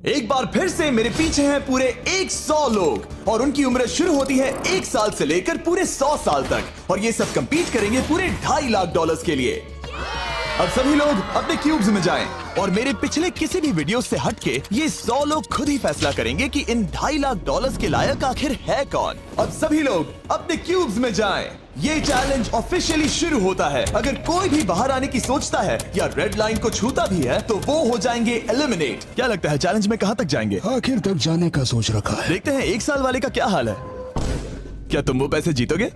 एक बार फिर से मेरे पीछे हैं पूरे 100 लोग और उनकी उम्र शुरू होती है 1 साल से लेकर पूरे 100 साल तक और ये सब कंपीट करेंगे पूरे $2.5 लाख के लिए। अब सभी लोग अपने क्यूब्स में जाएं और मेरे पिछले किसी भी वीडियो से हटके ये 100 लोग खुद ही फैसला करेंगे कि इन $2.5 लाख के लायक आखिर है कौन। अब सभी लोग अपने क्यूब्स में जाएं। ये चैलेंज ऑफिशियली शुरू होता है। अगर कोई भी बाहर आने की सोचता है या रेड लाइन को छूता भी है तो वो हो जाएंगे एलिमिनेट। क्या लगता है चैलेंज में कहाँ तक जाएंगे? आखिर तक जाने का सोच रखा है। देखते हैं 1 साल वाले का क्या हाल है। क्या तुम वो पैसे जीतोगे?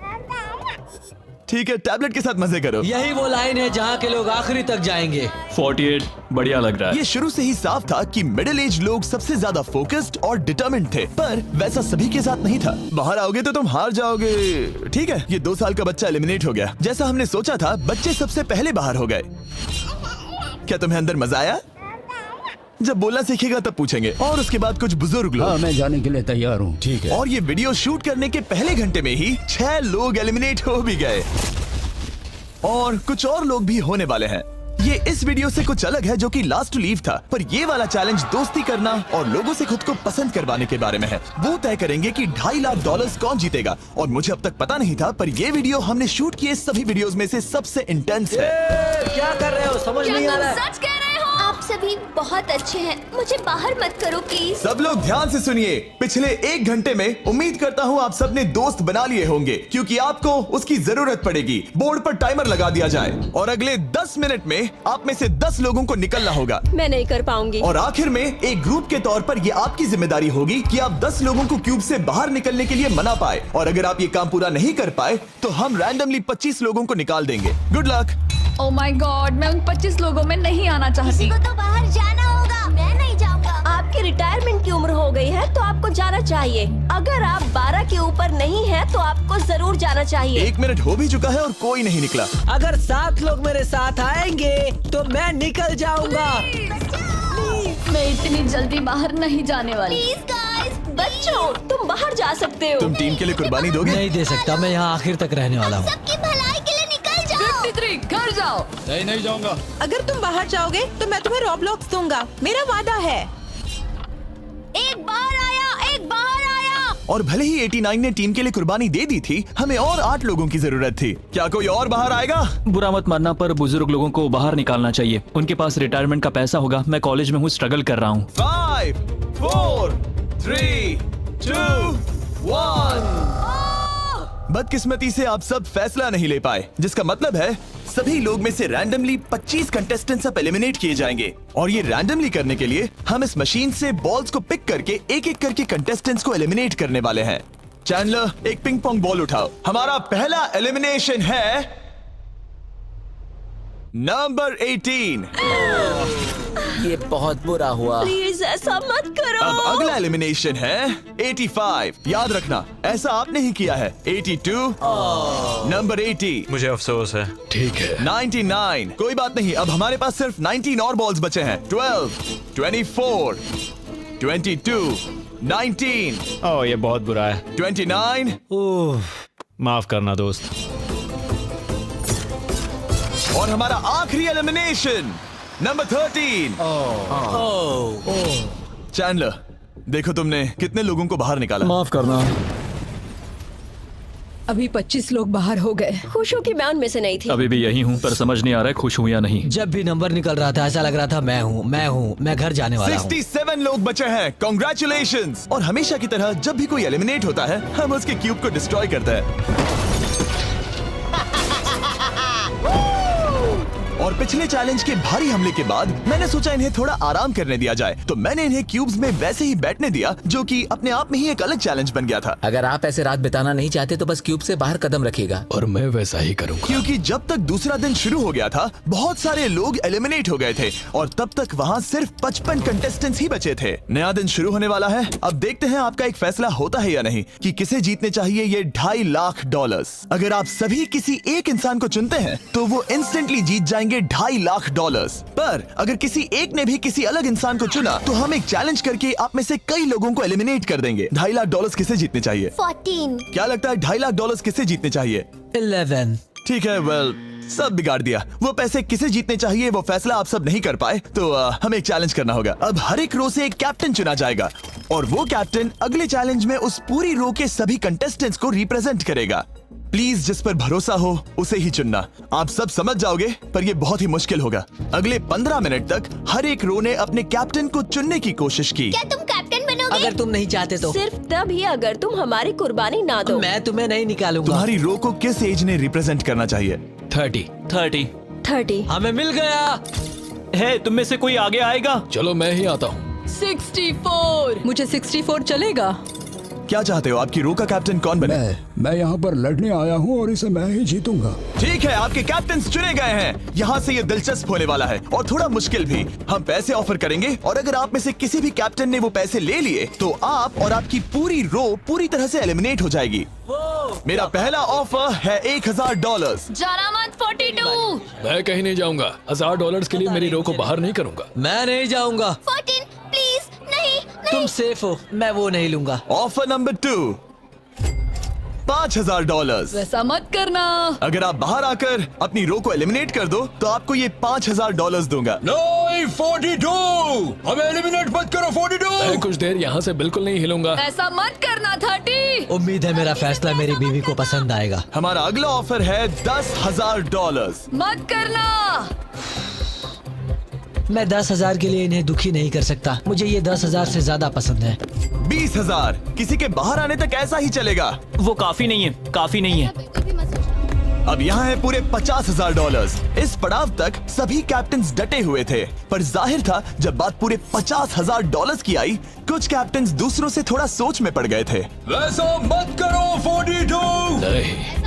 ठीक है, टैबलेट के साथ मजे करो। यही वो लाइन है जहाँ के लोग आखिरी तक जाएंगे। 48 बढ़िया लग रहा है। ये शुरू से ही साफ था कि मिडिल एज लोग सबसे ज्यादा फोकस्ड और डिटरमिन्ड थे, पर वैसा सभी के साथ नहीं था। बाहर आओगे तो तुम हार जाओगे। ठीक है, ये 2 साल का बच्चा एलिमिनेट हो गया। जैसा हमने सोचा था, बच्चे सबसे पहले बाहर हो गए। क्या तुम्हें अंदर मजा आया? जब बोलना सीखेगा तब पूछेंगे। और उसके बाद कुछ बुजुर्ग लोग। हाँ, मैं जाने के लिए तैयार हूँ। ठीक है। और ये वीडियो शूट करने के पहले घंटे में ही 6 लोग एलिमिनेट हो भी गए और कुछ और लोग भी होने वाले हैं। ये इस वीडियो से कुछ अलग है जो कि लास्ट टू लीव था, पर ये वाला चैलेंज दोस्ती करना और लोगों से खुद को पसंद करवाने के बारे में है। वो तय करेंगे कि $2.5 लाख कौन जीतेगा और मुझे अब तक पता नहीं था, पर ये वीडियो हमने शूट किए सभी वीडियोस में से सबसे इंटेंस है। क्या कर रहे हो? समझ नहीं आ रहा है। सच कह रहे हो? आप सभी बहुत अच्छे हैं, मुझे बाहर मत करो प्लीज। सब लोग ध्यान से सुनिए। पिछले 1 घंटे में उम्मीद करता हूँ आप सबने दोस्त बना लिए होंगे, क्योंकि आपको उसकी जरूरत पड़ेगी। बोर्ड पर टाइमर लगा दिया जाए और अगले 10 मिनट में आप में से 10 लोगों को निकलना होगा। मैं नहीं कर पाऊंगी। और आखिर में एक ग्रुप के तौर पर ये आपकी जिम्मेदारी होगी कि आप 10 लोगों को क्यूब से बाहर निकलने के लिए मना पाए। और अगर आप ये काम पूरा नहीं कर पाए तो हम रैंडमली 25 लोगों को निकाल देंगे। Good luck. Oh my God, मैं उन 25 लोगों में नहीं आना चाहती। किसी को तो बाहर जाना होगा। मैं नहीं जाऊंगा। आपकी रिटायरमेंट की उम्र हो गई है तो आपको जाना चाहिए। अगर आप 12 के ऊपर नहीं हैं तो आपको जरूर जाना चाहिए। 1 मिनट हो भी चुका है और कोई नहीं निकला। अगर 7 लोग मेरे साथ आएंगे तो मैं निकल जाऊंगा। मैं इतनी जल्दी बाहर नहीं जाने वाली। प्लीज गाइस, बच्चों तुम बाहर जा सकते हो। तुम टीम के लिए कुर्बानी दोगे? नहीं दे सकता, मैं यहाँ आखिर तक रहने वाला हूँ। सबकी भलाई के लिए निकल जाओ। 53 घर जाओ। नहीं जाऊंगा। अगर तुम बाहर जाओगे तो मैं तुम्हें रॉबलॉक्स दूंगा, मेरा वादा है। एक बाहर आया, एक बाहर आया। और भले ही 89 ने टीम के लिए कुर्बानी दे दी थी, हमें और 8 लोगों की जरूरत थी। क्या कोई और बाहर आएगा? बुरा मत मानना, पर बुजुर्ग लोगों को बाहर निकालना चाहिए। उनके पास रिटायरमेंट का पैसा होगा। मैं कॉलेज में हूँ, स्ट्रगल कर रहा हूँ। 5 4 3 2 1। बदकिस्मती से आप सब फैसला नहीं ले पाए, जिसका मतलब है सभी लोग में से रैंडमली 25 कंटेस्टेंट्स अब एलिमिनेट किए जाएंगे। और ये रैंडमली करने के लिए हम इस मशीन से बॉल्स को पिक करके एक एक करके कंटेस्टेंट्स को एलिमिनेट करने वाले हैं। चैंडलर, एक पिंग पोंग बॉल उठाओ। हमारा पहला एलिमिनेशन है नंबर 18। ये बहुत बुरा हुआ। प्लीज ऐसा मत करो। अब अगला एलिमिनेशन है 85। याद रखना, ऐसा आपने ही किया है। 82, नंबर 80, मुझे अफसोस है। ठीक है। 99। कोई बात नहीं, अब हमारे पास सिर्फ 19 और बॉल्स बचे हैं। 12, 24, 22, 19, ओह, ये बहुत बुरा है। 29, ओह, माफ करना दोस्त। और हमारा आखिरी एलिमिनेशन नंबर 13। चैंडलर, देखो तुमने कितने लोगों को बाहर निकाला। माफ करना। अभी 25 लोग बाहर हो गए। खुश हूँ कि मैं उनमें से नहीं थी। अभी भी यही हूँ, पर समझ नहीं आ रहा है खुश हूँ या नहीं। जब भी नंबर निकल रहा था ऐसा लग रहा था मैं घर जाने वाला हूँ। 67 लोग बचे हैं। कॉन्ग्रेचुलेशंस। और हमेशा की तरह जब भी कोई एलिमिनेट होता है, हम उसके क्यूब को डिस्ट्रॉय करते हैं। और पिछले चैलेंज के भारी हमले के बाद मैंने सोचा इन्हें थोड़ा आराम करने दिया जाए, तो मैंने इन्हें क्यूब्स में वैसे ही बैठने दिया, जो कि अपने आप में ही एक अलग चैलेंज बन गया था। अगर आप ऐसे रात बिताना नहीं चाहते तो बस क्यूब से बाहर कदम रखिएगा। और मैं वैसा ही करूंगा। क्योंकि जब तक दूसरा दिन शुरू हो गया था, बहुत सारे लोग एलिमिनेट हो गए थे और तब तक वहाँ सिर्फ 55 कंटेस्टेंट्स ही बचे थे। नया दिन शुरू होने वाला है। अब देखते हैं आपका एक फैसला होता है या नहीं कि किसे जीतने चाहिए ये $2.5 लाख। अगर आप सभी किसी एक इंसान को चुनते हैं तो वो इंस्टेंटली जीत जाएंगे $2.5 लाख। पर अगर किसी एक ने भी किसी अलग इंसान को चुना तो हम एक चैलेंज करके आप में से कई लोगों को एलिमिनेट कर देंगे। $2.5 लाख किसे जीतने चाहिए? 14। क्या लगता है $2.5 लाख किसे जीतने चाहिए? 11। ठीक है, वेल सब बिगाड़ दिया। वो पैसे किसे जीतने चाहिए वो फैसला आप सब नहीं कर पाए, तो हमें एक चैलेंज करना होगा। अब हर एक रो से एक कैप्टन चुना जाएगा और वो कैप्टन अगले चैलेंज में उस पूरी रो के सभी कंटेस्टेंट्स को रिप्रेजेंट करेगा। प्लीज जिस पर भरोसा हो उसे ही चुनना। आप सब समझ जाओगे, पर ये बहुत ही मुश्किल होगा। अगले 15 मिनट तक हर एक रो ने अपने कैप्टन को चुनने की कोशिश की। क्या तुम कैप्टन बनोगे? अगर तुम नहीं चाहते तो सिर्फ तभी अगर तुम हमारी कुर्बानी ना दो। मैं तुम्हें नहीं निकालूंगा। तुम्हारी रो को किस एज ने रिप्रेजेंट करना चाहिए? 30। 30। हमें मिल गया। है तुम में से कोई आगे आएगा? चलो मैं ही आता हूँ। 64। मुझे 64 चलेगा। क्या चाहते हो, आपकी रो का कैप्टन कौन बने? मैं यहाँ पर लड़ने आया हूँ और इसे मैं ही जीतूंगा। ठीक है, आपके कैप्टन चुने गए हैं। यहाँ से ये दिलचस्प होने वाला है और थोड़ा मुश्किल भी। हम पैसे ऑफर करेंगे और अगर आप में से किसी भी कैप्टन ने वो पैसे ले लिए तो आप और आपकी पूरी रो पूरी तरह से एलिमिनेट हो जाएगी। मेरा पहला ऑफर है $1000। जाना मत 42। मैं कहीं नहीं जाऊंगा। $1000 के लिए मेरी रो को बाहर नहीं करूंगा। मैं नहीं जाऊंगा। 14 प्लीज। नहीं तुम सेफ हो, मैं वो नहीं लूंगा। Offer number 2, $5000। वैसा मत करना। अगर आप बाहर आकर अपनी रो को एलिमिनेट कर दो तो आपको ये $5000 दूंगा। नहीं, 42। हमें एलिमिनेट मत करो। 42। मैं कुछ देर यहाँ से बिल्कुल नहीं हिलूंगा। ऐसा मत करना 30। उम्मीद है मेरा फैसला मेरी बीवी को पसंद आएगा। हमारा अगला ऑफर है $10,000। मत करना। मैं 10,000 के लिए इन्हें दुखी नहीं कर सकता। मुझे ये 10,000 से ज्यादा पसंद है। 20,000। किसी के बाहर आने तक ऐसा ही चलेगा। वो काफी नहीं है, काफी नहीं है। अब यहाँ है पूरे $50,000। इस पड़ाव तक सभी कैप्टन्स डटे हुए थे, पर जाहिर था जब बात पूरे $50,000 की आई, कुछ कैप्टन्स दूसरों से थोड़ा सोच में पड़ गए थे। वैसा मत करो 42। नहीं।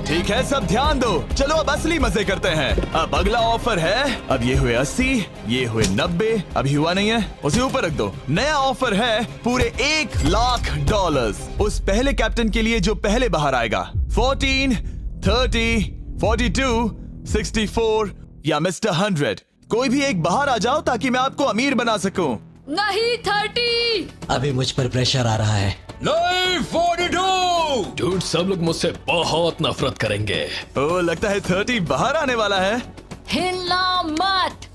ठीक है, सब ध्यान दो। चलो अब असली मजे करते हैं। अब अगला ऑफर है, अब ये हुए 80, ये हुए 90, अभी हुआ नहीं है, उसे ऊपर रख दो। नया ऑफर है पूरे $1,00,000 उस पहले कैप्टन के लिए जो पहले बाहर आएगा। 14, 30, 42, 64 या मिस्टर 100। कोई भी एक बाहर आ जाओ ताकि मैं आपको अमीर बना सकूं। नहीं 30। अभी मुझ पर प्रेशर आ रहा है। नहीं, 42। डूड, सब लोग मुझसे बहुत नफरत करेंगे। ओ, लगता है 30 बाहर आने वाला है। हिलना मत।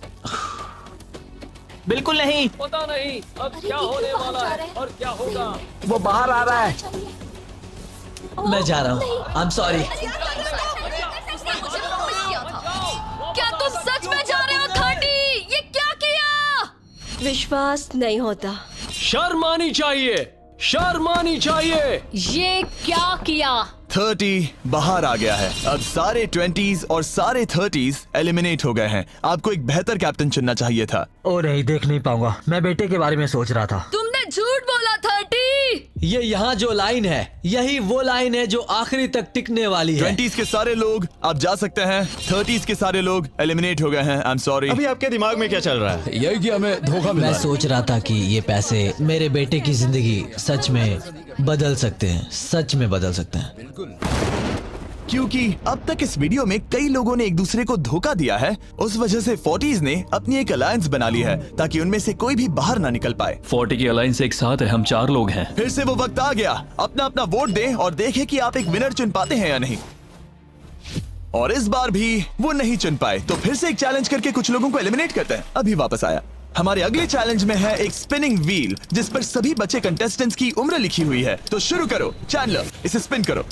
बिल्कुल नहीं। पता नहीं अब क्या होने वाला है और क्या होगा। वो बाहर आ रहा है। मैं जा रहा हूँ। आई एम सॉरी। क्या तुम सच में जा रहे हो 30? ये क्या किया? विश्वास नहीं होता। शर्म आनी चाहिए, शर्म आनी चाहिए। ये क्या किया? 30 बाहर आ गया है। अब सारे 20s और सारे 30s एलिमिनेट हो गए हैं। आपको एक बेहतर कैप्टन चुनना चाहिए था। ओ नहीं, देख नहीं पाऊंगा। मैं बेटे के बारे में सोच रहा था। तुमने झूठ बोला 30। ये यहाँ जो लाइन है, यही वो लाइन है जो आखिरी तक टिकने वाली है। 20s के सारे लोग आप जा सकते हैं, 30s के सारे लोग एलिमिनेट हो गए हैं। आई एम सॉरी। अभी आपके दिमाग में क्या चल रहा है? यही कि हमें धोखा मिला मैं है। सोच रहा था कि ये पैसे मेरे बेटे की जिंदगी सच में बदल सकते हैं, सच में बदल सकते हैं। क्योंकि अब तक इस वीडियो में कई लोगों ने एक दूसरे को धोखा दिया है, उस वजह से 40s ने अपनी एक अलायंस बना ली है ताकि उनमें से कोई भी बाहर ना निकल पाए। 40 की अलायंस एक साथ है, हम 4 लोग हैं। फिर से वो वक्त आ गया। अपना अपना वोट दें और देखें कि आप एक विनर चुन पाते हैं या नहीं। और इस बार भी वो नहीं चुन पाए, तो फिर से एक चैलेंज करके कुछ लोगों को एलिमिनेट करते हैं। अभी वापस आया। हमारे अगले चैलेंज में है एक स्पिनिंग व्हील जिस पर सभी बचे कंटेस्टेंट्स की उम्र लिखी हुई है। तो शुरू करो चैंडलर, इसे स्पिन करो।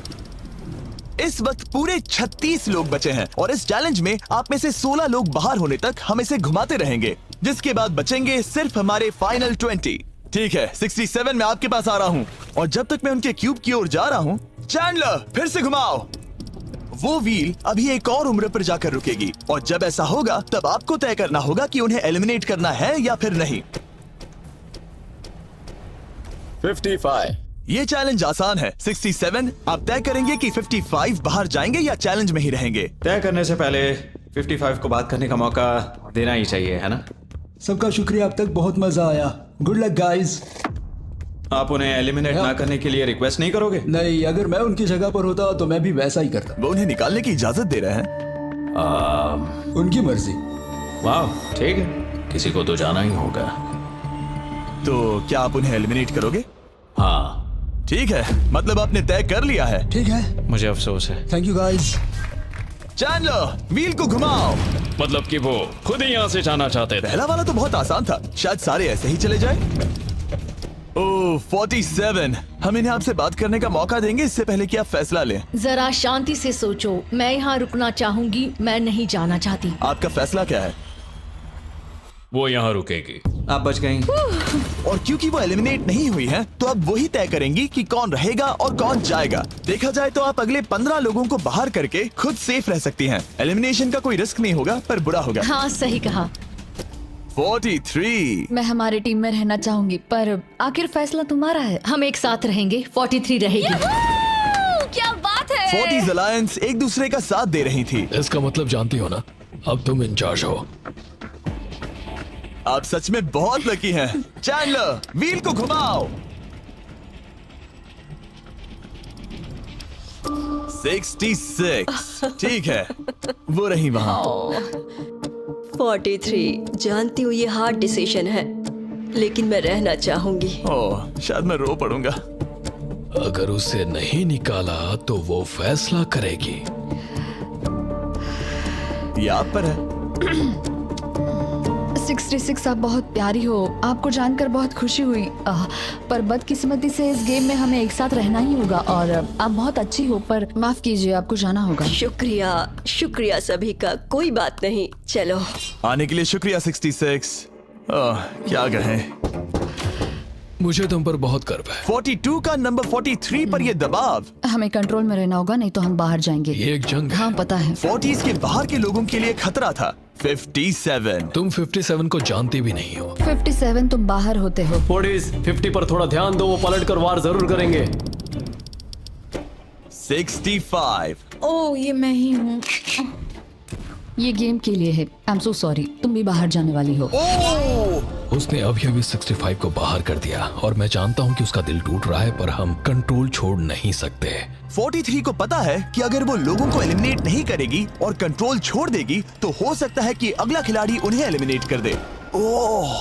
इस वक्त पूरे 36 लोग बचे हैं और इस चैलेंज में आप में से 16 लोग बाहर होने तक हम इसे घुमाते रहेंगे, जिसके बाद बचेंगे सिर्फ हमारे फाइनल 20। ठीक है, 67 में आपके पास आ रहा हूँ और जब तक मैं उनके क्यूब की ओर जा रहा हूँ, चैंडलर फिर से घुमाओ। वो व्हील अभी एक और उम्र पर जाकर रुकेगी और जब ऐसा होगा तब आपको तय करना होगा कि उन्हें एलिमिनेट करना है या फिर नहीं। 55। ये चैलेंज आसान है। 67 आप तय करेंगे कि 55 बाहर जाएंगे या चैलेंज में ही रहेंगे। तय करने से पहले 55 को बात करने का मौका देना ही चाहिए, है ना? सबका शुक्रिया, अब तक बहुत मजा आया। Good luck guys. आप उन्हें एलिमिनेट ना करने के लिए रिक्वेस्ट नहीं करोगे? नहीं, अगर मैं उनकी जगह पर होता तो मैं भी वैसा ही करता। वो उन्हें निकालने की इजाजत दे रहे हैं। उनकी मर्जी। वाह, ठीक है, किसी को तो जाना ही होगा। तो क्या आप उन्हें एलिमिनेट करोगे? हाँ। ठीक है, मतलब आपने तय कर लिया है। ठीक है, मुझे अफसोस है। Thank you guys. Chandler wheel को घुमाओ। मतलब कि वो खुद ही यहाँ से जाना चाहते थे। पहला वाला तो बहुत आसान था, शायद सारे ऐसे ही चले जाए। ओह 47, हम इन्हें आपसे बात करने का मौका देंगे इससे पहले कि आप फैसला लें। जरा शांति से सोचो, मैं यहाँ रुकना चाहूंगी, मैं नहीं जाना चाहती। आपका फैसला क्या है? वो यहाँ रुकेगी। आप बच गई। और क्योंकि वो एलिमिनेट नहीं हुई है तो अब वही तय करेंगी कि कौन रहेगा और कौन जाएगा। देखा जाए तो आप अगले 15 लोगों को बाहर करके खुद सेफ रह सकती हैं। एलिमिनेशन का कोई रिस्क नहीं होगा पर बुरा होगा। हाँ सही कहा। 43। मैं हमारे टीम में रहना चाहूंगी, पर आखिर फैसला तुम्हारा है। हम एक साथ रहेंगे। 43 रहेगी। क्या बात है। 40s अलायंस एक दूसरे का साथ दे रही थी। इसका मतलब जानती हो ना, अब तुम इंचार्ज हो। आप सच में बहुत लकी हैं। चैंडलर व्हील को घुमाओ। 66। ठीक है, वो रही वहां। 43, जानती हूँ ये हार्ड डिसीजन है, लेकिन मैं रहना चाहूंगी। ओह शायद मैं रो पड़ूंगा। अगर उसे नहीं निकाला तो वो फैसला करेगी। ये आप पर है। 66, आप बहुत प्यारी हो। आपको जानकर बहुत खुशी हुई, पर बदकिस्मती से इस गेम में हमें एक साथ रहना ही होगा। और आप बहुत अच्छी हो, पर माफ कीजिए, आपको जाना होगा। शुक्रिया, शुक्रिया सभी का। कोई बात नहीं, चलो। आने के लिए शुक्रिया 66। क्या कहें। मुझे तुम पर बहुत गर्व है। 42 का नंबर 43 पर ये दबाव। हमें कंट्रोल में रहना होगा, नहीं तो हम बाहर जाएंगे। ये एक जंग है। हाँ पता है। 40s के बाहर के लोगों के लिए खतरा था। 57। तुम 57 को जानती भी नहीं हो। 57 तुम बाहर होते हो। 50 पर थोड़ा ध्यान दो, वो पलट कर वार जरूर करेंगे। 65। ओह ये मैं ही हूँ। ये गेम के लिए है। आई एम सो सॉरी, तुम भी बाहर जाने वाली हो। उसने अभी अभी 65 को बाहर कर दिया और मैं जानता हूँ कि उसका दिल टूट रहा है, पर हम कंट्रोल छोड़ नहीं सकते। 43 को पता है कि अगर वो लोगों को एलिमिनेट नहीं करेगी और कंट्रोल छोड़ देगी तो हो सकता है कि अगला खिलाड़ी उन्हें एलिमिनेट कर दे। ओह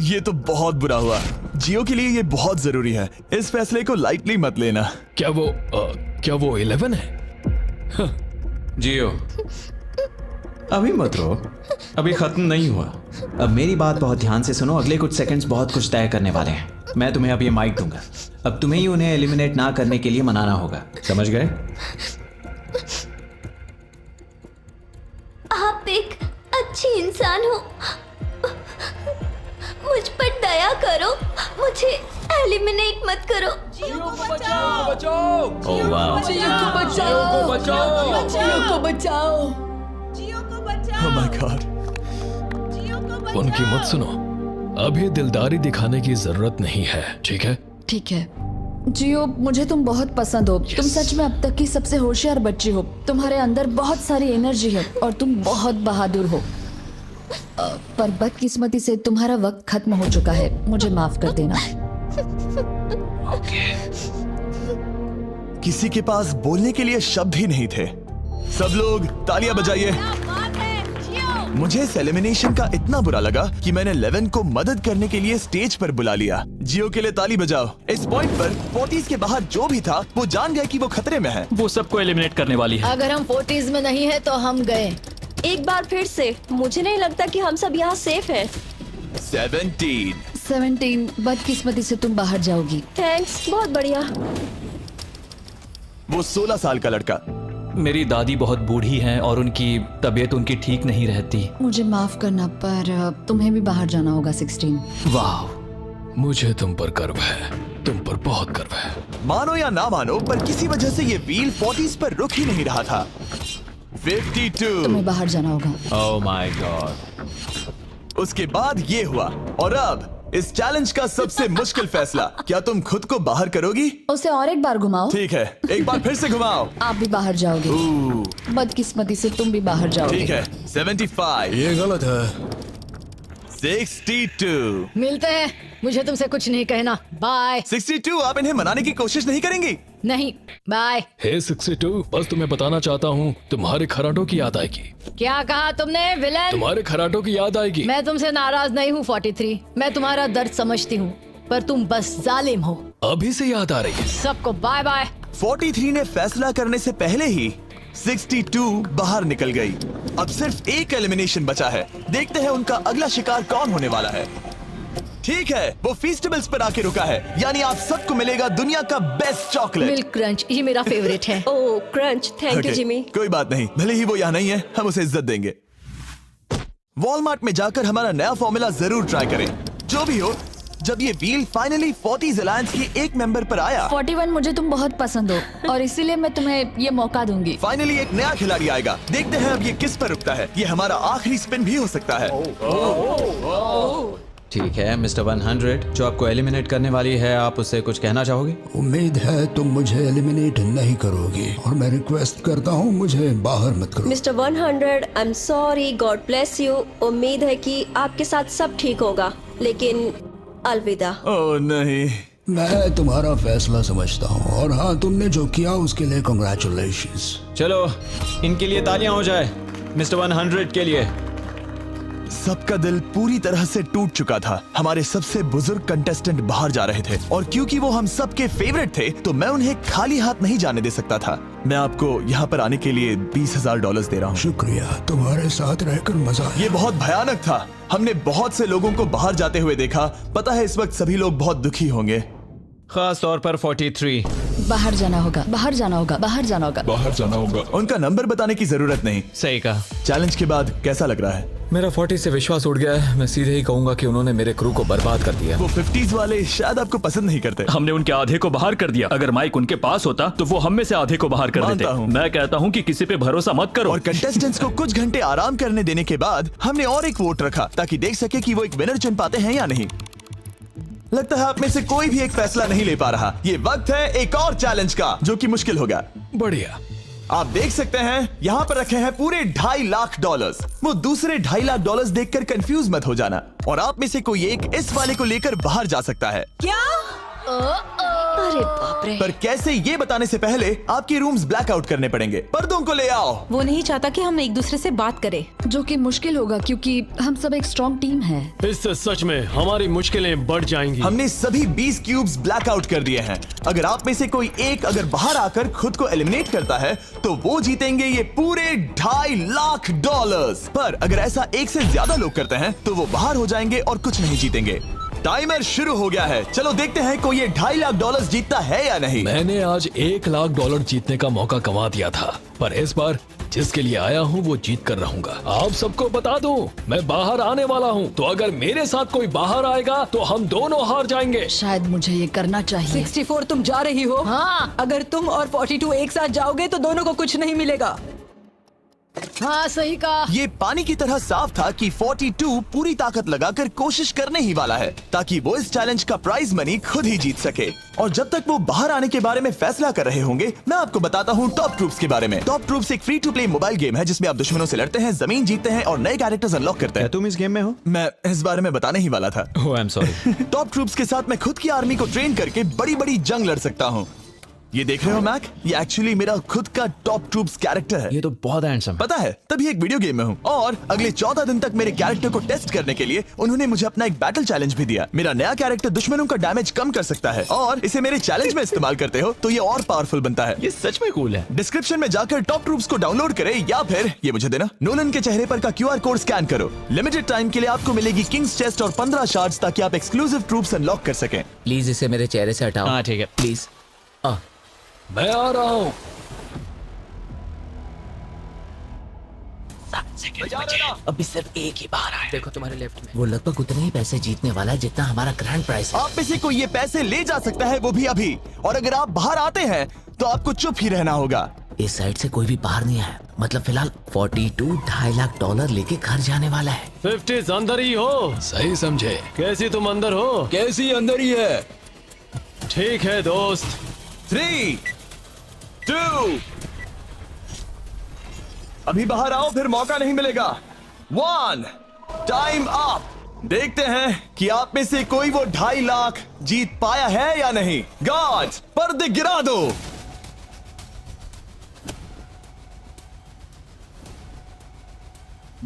ये तो बहुत बुरा हुआ। जियो के लिए ये बहुत जरूरी है। इस फैसले को लाइटली मत लेना। क्या वो 11 है? जियो अभी मत रो, अभी खत्म नहीं हुआ। अब मेरी बात बहुत ध्यान से सुनो, अगले कुछ सेकंड्स बहुत कुछ तय करने वाले हैं। मैं तुम्हें अब ये माइक दूंगा, अब तुम्हें ही उन्हें एलिमिनेट ना करने के लिए मनाना होगा, समझ गए? आप एक अच्छी इंसान हो, मुझ पर दया करो, मुझे एलिमिनेट मत करो। जियो को बचाओ, बचाओ। ओह वाह, जियो को बचाओ, जियो को बचाओ। Oh my God। उनकी मत सुनो, अभी दिलदारी दिखाने की जरूरत नहीं है, ठीक है? ठीक है। जियो मुझे तुम बहुत पसंद हो। तुम सच में अब तक की सबसे होशियार बच्ची हो। तुम्हारे अंदर बहुत सारी एनर्जी है और तुम बहुत बहादुर हो। पर बदकिस्मती से तुम्हारा वक्त खत्म हो चुका है। मुझे माफ कर देना। किसी के पास बोलने के लिए शब्द ही नहीं थे। सब लोग तालियां बजाइए। मुझे इस एलिमिनेशन का इतना बुरा लगा कि मैंने 11 को मदद करने के लिए स्टेज पर बुला लिया। जियो के लिए ताली बजाओ। इस पॉइंट पर 40s के बाहर जो भी था वो जान गया कि वो खतरे में है। वो सबको एलिमिनेट करने वाली है। अगर हम 40s में नहीं है तो हम गए। एक बार फिर से, मुझे नहीं लगता कि हम सब यहाँ सेफ हैं। 17। बदकिस्मती से तुम बाहर जाओगी। थैंक्स, बहुत बढ़िया। वो 16 साल का लड़का। मेरी दादी बहुत बूढ़ी हैं और उनकी तबीयत उनकी ठीक नहीं रहती। मुझे माफ करना, पर तुम्हें भी बाहर जाना होगा। 16। वाह, मुझे तुम पर गर्व है, तुम पर बहुत गर्व है। मानो या ना मानो, पर किसी वजह से ये व्हील 40s पर रुक ही नहीं रहा था। 52। तुम्हें बाहर जाना होगा। ओह माय गॉड। उसके बाद ये हुआ और अब इस चैलेंज का सबसे मुश्किल फैसला। क्या तुम खुद को बाहर करोगी? उसे और एक बार घुमाओ। ठीक है, एक बार फिर से घुमाओ। आप भी बाहर जाओगे। बदकिस्मती से तुम भी बाहर जाओगे। ठीक है। 75। ये गलत है। 62। मिलते हैं। मुझे तुमसे कुछ नहीं कहना। बाय। 62। आप इन्हें मनाने की कोशिश नहीं करेंगी? नहीं, बाय। हे 62, बस तुम्हें बताना चाहता हूँ, तुम्हारे खराटों की याद आएगी। क्या कहा तुमने विलेन? तुम्हारे खराटों की याद आएगी। मैं तुमसे नाराज नहीं हूँ 43। मैं तुम्हारा दर्द समझती हूँ, पर तुम बस जालिम हो। अभी से याद आ रही है। सबको बाय बाय। 43 ने फैसला करने से पहले ही 62 बाहर निकल गई। अब सिर्फ एक एलिमिनेशन बचा है। देखते हैं उनका अगला शिकार कौन होने वाला है। ठीक है, वो फीस्टेबल्स पर आके रुका है, यानी आप सबको मिलेगा दुनिया का बेस्ट चॉकलेट। मिल्क क्रंच, ये मेरा फेवरेट है। Oh crunch, thank you Okay, Jimmy. कोई बात नहीं, भले ही वो यहाँ नहीं है, हम उसे इज्जत देंगे। वॉलमार्ट में जाकर हमारा नया फॉर्मूला जरूर ट्राई करें। जो भी हो, जब ये व्हील फाइनली 40s अलायंस की एक मेंबर पर आया, 41 मुझे तुम बहुत पसंद हो और इसीलिए मैं तुम्हें ये मौका दूंगी। फाइनली एक नया खिलाड़ी आएगा। देखते हैं अब ये किस पर रुकता है। ये हमारा आखिरी स्पिन भी हो सकता है। ठीक है मिस्टर 100, जो आपको एलिमिनेट करने वाली है, आप उससे कुछ कहना चाहोगे? उम्मीद है तुम मुझे एलिमिनेट नहीं करोगे और मैं रिक्वेस्ट करता हूँ मुझे बाहर मत करो। Mister 100, I am sorry, God bless you. उम्मीद है कि आपके साथ सब ठीक होगा, लेकिन अलविदा। ओह नहीं, मैं तुम्हारा फैसला समझता हूँ और हाँ, तुमने जो किया उसके लिए कांग्रेचुलेशंस। चलो इनके लिए तालियां हो जाए, मिस्टर 100 के लिए। सबका दिल पूरी तरह से टूट चुका था। हमारे सबसे बुजुर्ग कंटेस्टेंट बाहर जा रहे थे और क्योंकि वो हम सबके फेवरेट थे तो मैं उन्हें खाली हाथ नहीं जाने दे सकता था। मैं आपको यहाँ पर आने के लिए $20,000 दे रहा हूँ। शुक्रिया, तुम्हारे साथ रहकर मजा आया। ये बहुत भयानक था। हमने बहुत से लोगों को बाहर जाते हुए देखा। पता है इस वक्त सभी लोग बहुत दुखी होंगे, खास तौर पर 43। बाहर जाना होगा, बाहर जाना होगा, बाहर जाना होगा। बाहर जाना होगा। उनका नंबर बताने की जरूरत नहीं। सही कहा। चैलेंज के बाद कैसा लग रहा है? मेरा 40 से विश्वास उड़ गया है। मैं सीधे ही कहूंगा कि उन्होंने मेरे क्रू को बर्बाद कर दिया। वो 50s वाले शायद आपको पसंद नहीं करते। हमने उनके आधे को बाहर कर दिया। अगर माइक उनके पास होता तो वो हम में से आधे को बाहर कर देते। मानता हूँ। मैं कहता हूँ कि किसी पे भरोसा मत करो। और कंटेस्टेंट्स को कुछ घंटे आराम करने देने के बाद हमने और एक वोट रखा ताकि देख सके कि वो एक विनर चुन पाते हैं या नहीं। लगता है आप में से कोई भी एक फैसला नहीं ले पा रहा। ये वक्त है एक और चैलेंज का, जो कि मुश्किल होगा। बढ़िया। आप देख सकते हैं यहाँ पर रखे हैं पूरे $2.5 लाख। वो दूसरे $2.5 लाख देखकर कंफ्यूज मत हो जाना। और आप में से कोई एक इस वाले को लेकर बाहर जा सकता है। क्या? अरे बाप रे। पर कैसे, ये बताने से पहले आपके रूम्स ब्लैकआउट करने पड़ेंगे। पर्दों को ले आओ। वो नहीं चाहता कि हम एक दूसरे से बात करें। जो कि मुश्किल होगा क्योंकि हम सब एक स्ट्रॉन्ग टीम है। इससे सच में हमारी मुश्किलें बढ़ जाएंगी। हमने सभी 20 क्यूब्स ब्लैकआउट कर दिए हैं। अगर आप में से कोई एक अगर बाहर आकर खुद को एलिमिनेट करता है तो वो जीतेंगे ये पूरे $2.5 लाख। पर अगर ऐसा एक से ज्यादा लोग करते हैं तो वो बाहर हो जाएंगे और कुछ नहीं जीतेंगे। टाइमर शुरू हो गया है। चलो देखते हैं कोई ये $2.5 लाख जीतता है या नहीं। मैंने आज $1 लाख जीतने का मौका गंवा दिया था, पर इस बार जिसके लिए आया हूँ वो जीत कर रहूंगा। आप सबको बता दूं, मैं बाहर आने वाला हूँ, तो अगर मेरे साथ कोई बाहर आएगा तो हम दोनों हार जाएंगे। शायद मुझे ये करना चाहिए। 64 तुम जा रही हो? हाँ। अगर तुम और 42 एक साथ जाओगे तो दोनों को कुछ नहीं मिलेगा। हाँ सही कहा। ये पानी की तरह साफ था कि 42 पूरी ताकत लगाकर कोशिश करने ही वाला है ताकि वो इस चैलेंज का प्राइज मनी खुद ही जीत सके। और जब तक वो बाहर आने के बारे में फैसला कर रहे होंगे, मैं आपको बताता हूँ टॉप ट्रूप्स के बारे में। टॉप ट्रूप्स एक free to play mobile game है जिसमें आप दुश्मनों से लड़ते हैं, जमीन जीतते हैं और नए कैरेक्टर्स अनलॉक करते हैं। तुम इस गेम में हो? मैं इस बारे में बताने ही वाला था। Oh, I am sorry. Top troops के साथ मैं खुद की आर्मी को ट्रेन करके बड़ी बड़ी जंग लड़ सकता हूँ। ये देख रहे हो मैक, ये एक्चुअली मेरा खुद का टॉप ट्रूप्स कैरेक्टर है। ये तो बहुत हैंडसम। पता है, तभी एक वीडियो गेम में हूँ। और अगले 14 दिन तक मेरे कैरेक्टर को टेस्ट करने के लिए उन्होंने मुझे अपना एक बैटल चैलेंज भी दिया। मेरा नया कैरेक्टर दुश्मनों का डैमेज कम कर सकता है और इसे मेरे चैलेंज में इस्तेमाल करते हो तो ये और पावरफुल बनता है। ये सच में कूल है। डिस्क्रिप्शन में जाकर टॉप ट्रूप्स को डाउनलोड करें या फिर ये मुझे देना, नोलन के चेहरे पर का QR कोड स्कैन करो। लिमिटेड टाइम के लिए आपको मिलेगी किंग्स चेस्ट और 15 शार्ड्स ताकि आप एक्सक्लूसिव ट्रूप्स अनलॉक कर सकें। प्लीज इसे मेरे चेहरे से हटाओ। हाँ ठीक है। प्लीज। मैं आ रहा हूँ। अभी सिर्फ एक ही बाहर आया। देखो तुम्हारे लेफ्ट में। वो लगभग उतने ही पैसे जीतने वाला है जितना हमारा ग्रैंड प्राइस है। आप में से कोई ये पैसे ले जा सकता है, वो भी अभी। और अगर आप बाहर आते हैं तो आपको चुप ही रहना होगा। इस साइड से कोई भी बाहर नहीं आया। मतलब फिलहाल 42 $2.5 लाख लेके घर जाने वाला है। 50 अंदर ही हो। सही समझे। कैसी तुम अंदर हो? कैसी अंदर ही है। ठीक है दोस्त। 3, 2, अभी बाहर आओ, फिर मौका नहीं मिलेगा। 1, टाइम अप। देखते हैं कि आप में से कोई वो $2.5 लाख जीत पाया है या नहीं। गार्ड्स, पर्दे गिरा दो।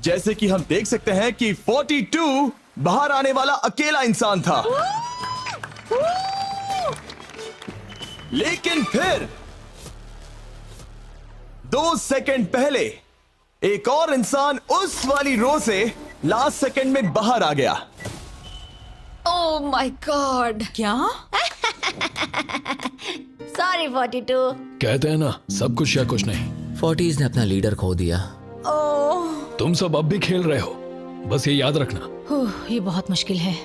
जैसे कि हम देख सकते हैं कि 42 बाहर आने वाला अकेला इंसान था, लेकिन फिर 2 सेकंड पहले एक और इंसान उस वाली रो से लास्ट सेकंड में बाहर आ गया। ओह माय गॉड। क्या? सॉरी 42। कहते हैं ना, सब कुछ या कुछ नहीं। 40s ने अपना लीडर खो दिया। तुम सब अब भी खेल रहे हो, बस ये याद रखना। ये बहुत मुश्किल है।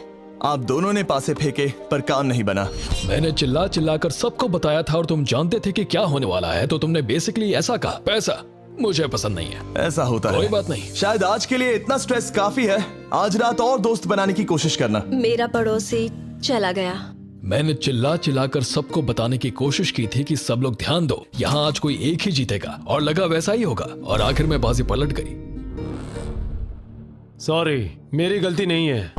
आप दोनों ने पासे फेंके पर काम नहीं बना। मैंने चिल्ला चिल्ला कर सबको बताया था और तुम जानते थे कि क्या होने वाला है, तो तुमने बेसिकली ऐसा कहा, पैसा मुझे पसंद नहीं है। ऐसा होता है। कोई बात नहीं। शायद आज के लिए इतना स्ट्रेस काफी है। आज रात और दोस्त बनाने की कोशिश करना। मेरा पड़ोसी चला गया। मैंने चिल्ला चिल्ला कर सबको बताने की कोशिश की थी कि सब लोग ध्यान दो, यहाँ आज कोई एक ही जीतेगा, और लगा वैसा ही होगा, और आखिर में बाजी पलट गई। सॉरी, मेरी गलती नहीं है।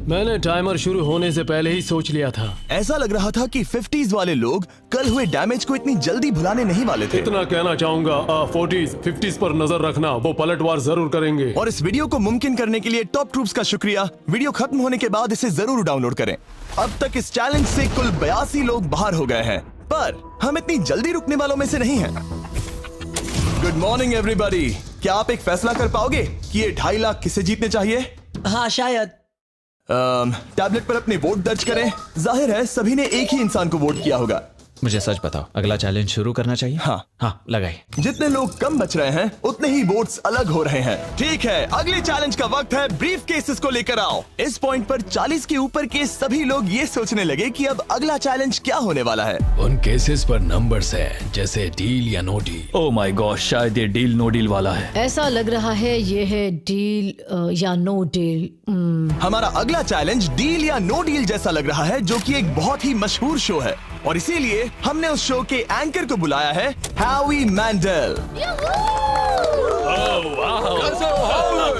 मैंने टाइमर शुरू होने से पहले ही सोच लिया था। ऐसा लग रहा था कि 50s वाले लोग कल हुए डैमेज को इतनी जल्दी भुलाने नहीं वाले थे। इतना कहना चाहूंगा, 40s 50s पर नजर रखना, वो पलटवार जरूर करेंगे। और इस वीडियो को मुमकिन करने के लिए टॉप ट्रूप्स का शुक्रिया। वीडियो खत्म होने के बाद इसे जरूर डाउनलोड करें। अब तक इस चैलेंज से कुल 82 लोग बाहर हो गए हैं, पर हम इतनी जल्दी रुकने वालों में से नहीं हैं। Good morning everybody. क्या आप एक फैसला कर पाओगे कि ये 2.5 लाख किसे जीतने चाहिए? हाँ शायद। टैबलेट पर अपने वोट दर्ज करें। जाहिर है सभी ने एक ही इंसान को वोट किया होगा। मुझे सच बताओ, अगला चैलेंज शुरू करना चाहिए? हाँ लगाए। जितने लोग कम बच रहे हैं उतने ही वोट्स अलग हो रहे हैं। ठीक है, अगले चैलेंज का वक्त है। ब्रीफ केसेस को लेकर आओ। इस पॉइंट पर 40 के ऊपर के सभी लोग ये सोचने लगे कि अब अगला चैलेंज क्या होने वाला है। उन केसेस पर नंबर्स हैं, जैसे डील या no deal. Oh my god, शायद ये डील नो डील वाला है। ऐसा लग रहा है ये है डील या नो डील। हमारा अगला चैलेंज डील या नो डील जैसा लग रहा है, जो कि एक बहुत ही मशहूर शो है, और इसीलिए हमने उस शो के एंकर को बुलाया है, होवी मैंडल।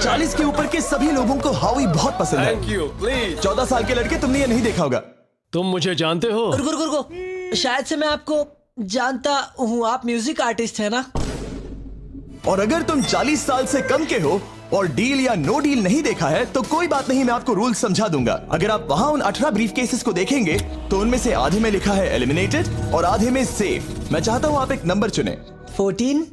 40 के ऊपर के सभी लोगों को होवी बहुत पसंद है। Thank you, please. 14 साल के लड़के, तुमने ये नहीं देखा होगा। तुम मुझे जानते हो? रुको, शायद से मैं आपको जानता हूँ। आप म्यूजिक आर्टिस्ट है ना? और अगर तुम 40 साल से कम के हो और डील या नो डील नहीं देखा है तो कोई बात नहीं, मैं आपको रूल समझा दूंगा। अगर आप वहां उन 18 ब्रीफ केसेस को देखेंगे तो उनमें से आधे में लिखा है एलिमिनेटेड और आधे में सेफ। मैं चाहता हूं आप एक नंबर चुने। 14।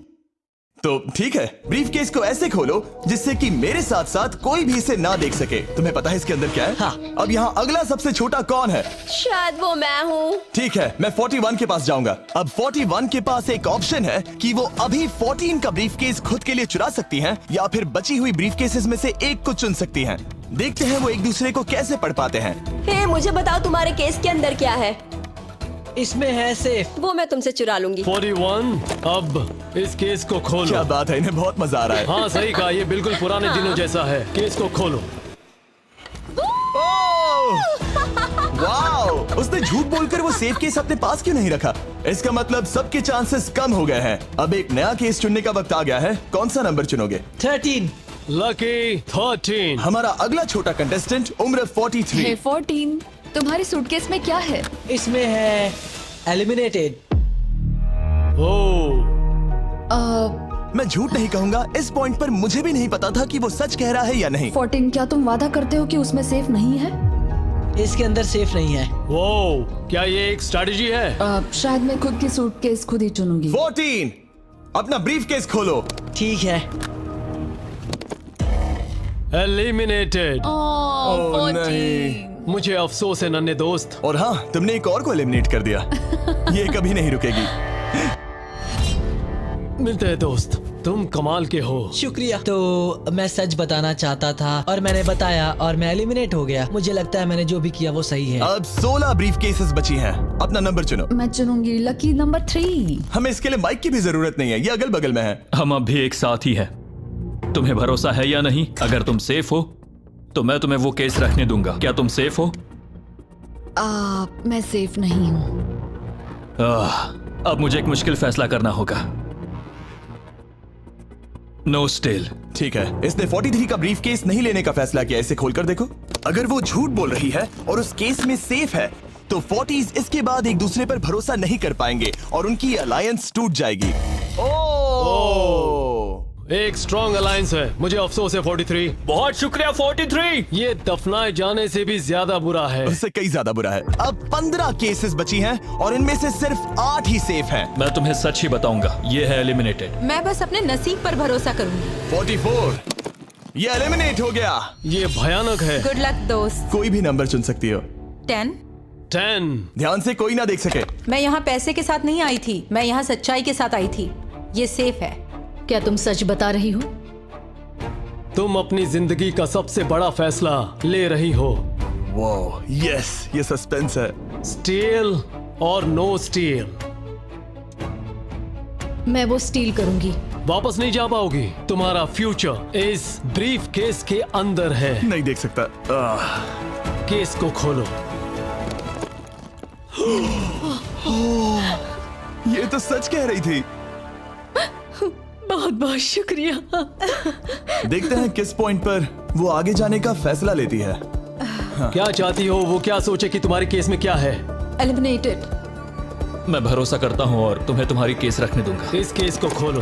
तो ठीक है, ब्रीफ केस को ऐसे खोलो जिससे कि मेरे साथ साथ कोई भी इसे ना देख सके। तुम्हें पता है इसके अंदर क्या है? हाँ। अब यहाँ अगला सबसे छोटा कौन है? शायद वो मैं हूँ। ठीक है, मैं 41 के पास जाऊंगा। अब 41 के पास एक ऑप्शन है कि वो अभी 14 का ब्रीफ केस खुद के लिए चुरा सकती हैं, या फिर बची हुई ब्रीफ केसेस में से एक को चुन सकती हैं। देखते हैं वो एक दूसरे को कैसे पढ़ पाते हैं। हे, मुझे बताओ तुम्हारे केस के अंदर क्या है? इसमें है सेफ। वो मैं तुमसे चुरा लूंगी। 41, अब इस केस को खोलो। क्या बात है, इन्हें बहुत मजा आ रहा है। हाँ सही कहा, ये बिल्कुल पुराने दिनों जैसा है। केस को खोलो। वाओ! उसने झूठ बोलकर वो सेफ केस अपने पास क्यों नहीं रखा? इसका मतलब सबके चांसेस कम हो गए हैं। अब एक नया केस चुनने का वक्त आ गया है। कौन सा नंबर चुनोगे? 13। लकी 13। हमारा अगला छोटा कंटेस्टेंट उम्र 43। हे 14, तुम्हारी सूटकेस में क्या है? इसमें है एलिमिनेटेड। ओह, मैं झूठ नहीं कहूंगा, इस पॉइंट पर मुझे भी नहीं पता था कि वो सच कह रहा है या नहीं। 14, क्या तुम वादा करते हो कि उसमें सेफ नहीं है? इसके अंदर सेफ नहीं है। वो क्या ये एक स्ट्रैटेजी है? शायद मैं खुद की सूटकेस खुद ही चुनूंगी। 14, अपना ब्रीफ केस खोलो। ठीक है। एलिमिनेटेड। ओह नहीं। मुझे अफसोस है नन्हे दोस्त। और हाँ, तुमने एक और को एलिमिनेट कर दिया। ये कभी नहीं रुकेगी। मिलते हैं दोस्त, तुम कमाल के हो। शुक्रिया। तो मैं सच बताना चाहता था और मैंने बताया और मैं एलिमिनेट हो गया। मुझे लगता है मैंने जो भी किया वो सही है। अब 16 ब्रीफ केसेस बची हैं। अपना नंबर चुनो। मैं चुनूंगी लकी नंबर 3। हमें इसके लिए माइक की भी जरूरत नहीं है, ये अगल बगल में है। हम अब भी एक साथ ही हैं। तुम्हें भरोसा है या नहीं? अगर तुम सेफ हो तो मैं तुम्हें वो केस रखने दूंगा। क्या तुम सेफ हो? मैं सेफ नहीं हूँ। अब मुझे एक मुश्किल फैसला करना होगा। Know still. ठीक है, इसने 43 का ब्रीफ केस नहीं लेने का फैसला किया। इसे खोलकर देखो। अगर वो झूठ बोल रही है और उस केस में सेफ है तो 40s इसके बाद एक दूसरे पर भरोसा नहीं कर पाएंगे और उनकी अलायंस टूट जाएगी। ओह! एक स्ट्रॉन्ग अलायंस है। मुझे अफसोस है 43। बहुत शुक्रिया 43। ये दफनाए जाने से भी ज्यादा बुरा है। उससे कई ज्यादा बुरा है। अब 15 केसेस बची हैं और इनमें से सिर्फ 8 ही सेफ हैं। मैं तुम्हें सच ही बताऊंगा, ये है एलिमिनेटेड। मैं बस अपने नसीब पर भरोसा करूंगी। 44 ये एलिमिनेट हो गया। ये भयानक है। गुड लक दोस्त। कोई भी नंबर चुन सकती हो। 10। 10। ध्यान से कोई ना देख सके। मैं यहाँ पैसे के साथ नहीं आई थी, मैं यहाँ सच्चाई के साथ आई थी। ये सेफ है। क्या तुम सच बता रही हो? तुम अपनी जिंदगी का सबसे बड़ा फैसला ले रही हो। वो यस, ये सस्पेंस है। स्टील और नो स्टील। मैं वो स्टील करूंगी। वापस नहीं जा पाओगी। तुम्हारा फ्यूचर इस ब्रीफ केस के अंदर है। नहीं देख सकता। केस को खोलो। ये तो सच कह रही थी। बहुत बहुत शुक्रिया। देखते हैं किस पॉइंट पर वो आगे जाने का फैसला लेती है। क्या चाहती हो? वो क्या सोचे कि तुम्हारे केस में क्या है? एलिमिनेटेड। मैं भरोसा करता हूँ और तुम्हें तुम्हारी केस रखने दूंगा। इस केस को खोलो।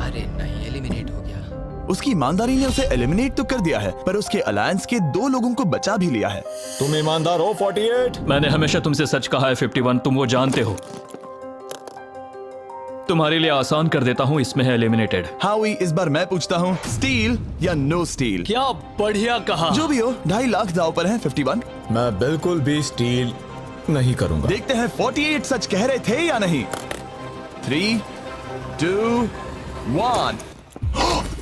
अरे नहीं, एलिमिनेट हो गया। उसकी ईमानदारी ने उसे एलिमिनेट तो कर दिया है, पर उसके अलायंस के 2 लोगों को बचा भी लिया है। तुम ईमानदार हो 48। मैंने हमेशा तुमसे सच कहा है 51, तुम वो जानते हो। तुम्हारे लिए आसान कर देता हूँ, इसमें है एलिमिनेटेड। हावी, इस बार मैं पूछता हूँ, स्टील या नो स्टील? क्या बढ़िया कहा। जो भी हो, 2.5 लाख दांव पर है 51। मैं बिल्कुल भी स्टील नहीं करूंगा। देखते हैं 48 सच कह रहे थे या नहीं। 3, 2, 1।